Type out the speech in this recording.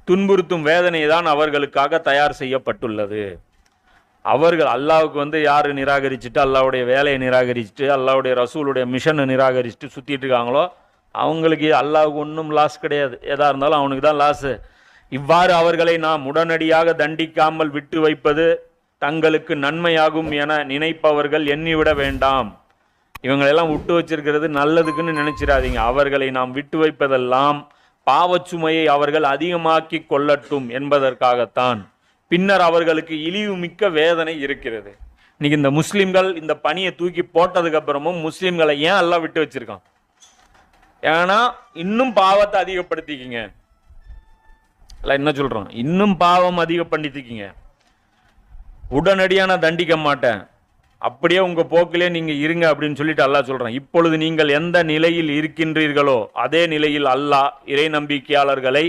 துன்புறுத்தும் வேதனை தான் அவர்களுக்காக தயார் செய்யப்பட்டுள்ளது. அவர்கள் அல்லாவுக்கு யார் நிராகரிச்சுட்டு, அல்லாவுடைய வேலையை நிராகரிச்சுட்டு, அல்லாவுடைய ரசூலுடைய மிஷனை நிராகரிச்சுட்டு சுற்றிட்டு இருக்காங்களோ அவங்களுக்கு அல்லாவுக்கு ஒன்றும் லாஸ் கிடையாது. எதாக இருந்தாலும் அவனுக்கு தான் லாஸு. இவ்வாறு அவர்களை நாம் உடனடியாக தண்டிக்காமல் விட்டு வைப்பது தங்களுக்கு நன்மையாகும் என நினைப்பவர்கள் எண்ணிவிட வேண்டாம். இவங்களெல்லாம் விட்டு வச்சிருக்கிறது நல்லதுக்குன்னு நினைச்சிடாதீங்க. அவர்களை நாம் விட்டு வைப்பதெல்லாம் பாவச்சுமையை அவர்கள் அதிகமாக்கி கொள்ளட்டும் என்பதற்காகத்தான். பின்னர் அவர்களுக்கு இழிவு மிக்க வேதனை இருக்கிறது. இன்னைக்கு இந்த முஸ்லிம்கள் இந்த பணியை தூக்கி போட்டதுக்கு அப்புறமும் முஸ்லிம்களை ஏன் எல்லாம் விட்டு வச்சிருக்கான்? ஏன்னா இன்னும் பாவத்தை அதிகப்படுத்திக்கிங்க. என்ன சொல்றோம்? இன்னும் பாவம் அதிகப்படுத்திக்கிங்க. உடனடியாக நான் தண்டிக்க மாட்டேன், அப்படியே உங்க போக்கிலே நீங்க இருங்க அப்படின்னு சொல்லிட்டு அல்லாஹ் சொல்றான். இப்பொழுது நீங்கள் எந்த நிலையில் இருக்கின்றீர்களோ அதே நிலையில் அல்லாஹ் இறை நம்பிக்கையாளர்களை